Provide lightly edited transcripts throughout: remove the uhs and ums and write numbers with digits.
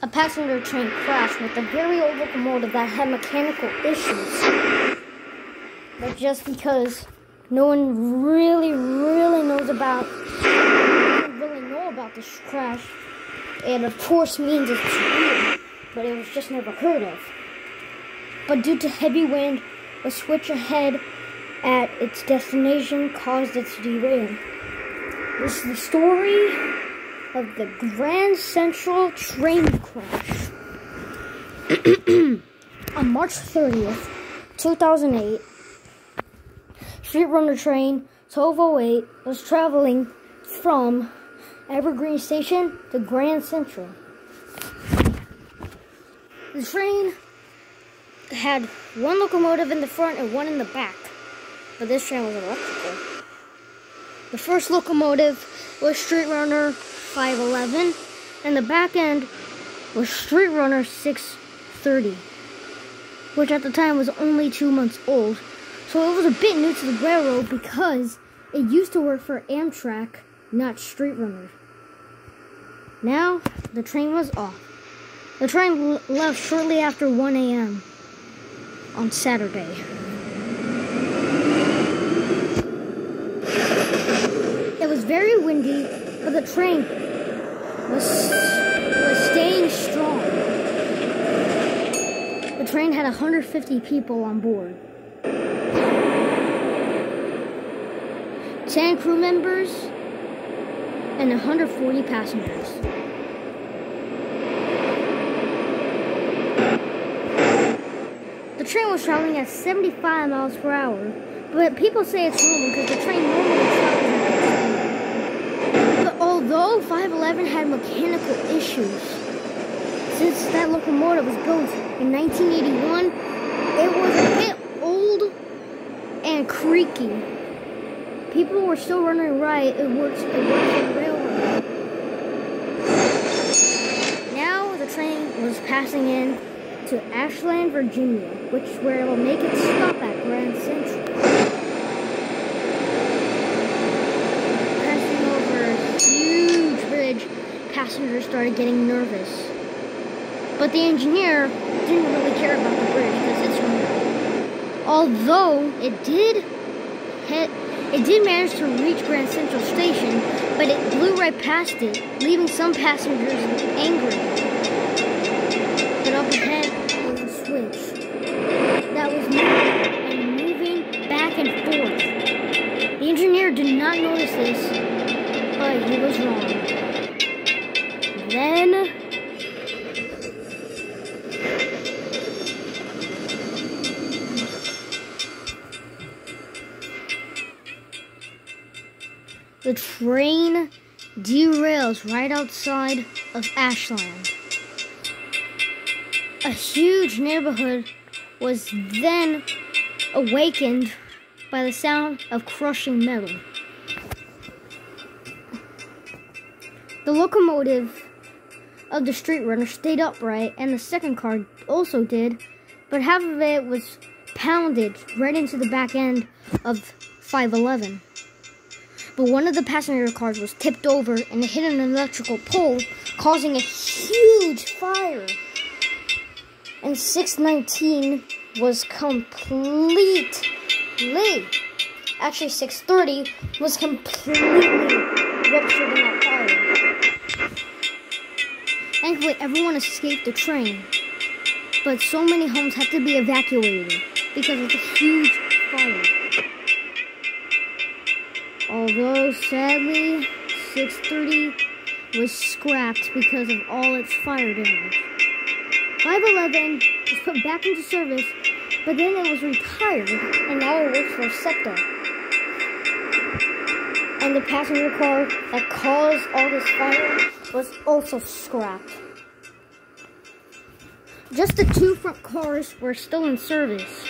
a passenger train crashed with a very old locomotive that had mechanical issues. But just because no one really knows about, doesn't really know about this crash, it of course means it's real, but it was just never heard of. But due to heavy wind, a switch ahead at its destination caused it to derail. This is the story of the Grande Central train crash. On March 30th, 2008, Street Runner train 1208 was traveling from Evergreen Station to Grande Central. The train had one locomotive in the front and one in the back, but this train was electrical. The first locomotive was Street Runner 511, and the back end was Street Runner 630, which at the time was only 2 months old. So it was a bit new to the railroad because it used to work for Amtrak, not Street Runner. Now, the train was off. The train left shortly after 1 a.m. on Saturday. It was very windy, but the train was staying strong. The train had 150 people on board. 10 crew members and 140 passengers. The train was traveling at 75 miles per hour, but people say it's normal because the train normally travels at that speed. But although 511 had mechanical issues, since that locomotive was built in 1981, it was a bit old and creaky. People were still running right. It works the railroad. Now the train was passing in to Ashland, Virginia, where it will make its stop at Grande Central. Passing over a huge bridge, passengers started getting nervous. But the engineer didn't really care about the bridge because it's remote. Although it did manage to reach Grande Central Station, but it blew right past it, leaving some passengers angry. But up ahead was a switch that was moving back and forth. The engineer did not notice this, but he was wrong. Then the train derails right outside of Ashland. A huge neighborhood was then awakened by the sound of crushing metal. The locomotive of the Street Runner stayed upright, and the second car also did, but half of it was pounded right into the back end of 511. But one of the passenger cars was tipped over and it hit an electrical pole, causing a huge fire. And 619 was actually 630 was completely ruptured in that fire. Thankfully, everyone escaped the train, but so many homes had to be evacuated because of the huge fire. Although, sadly, 630 was scrapped because of all its fire damage. 511 was put back into service, but then it was retired, and now it works for SEPTA. And the passenger car that caused all this fire was also scrapped. Just the two front cars were still in service.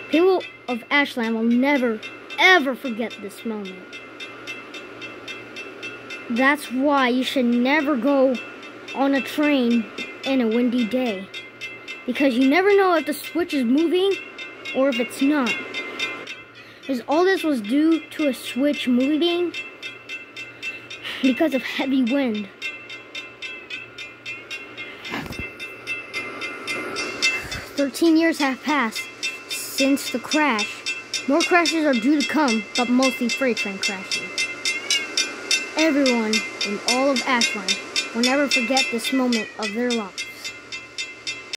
People of Ashland will never, ever forget this moment. That's why you should never go on a train in a windy day, because you never know if the switch is moving or if it's not. Because all this was due to a switch moving because of heavy wind. 13 years have passed since the crash. More crashes are due to come, but mostly freight train crashes. Everyone in all of Ashland will never forget this moment of their lives.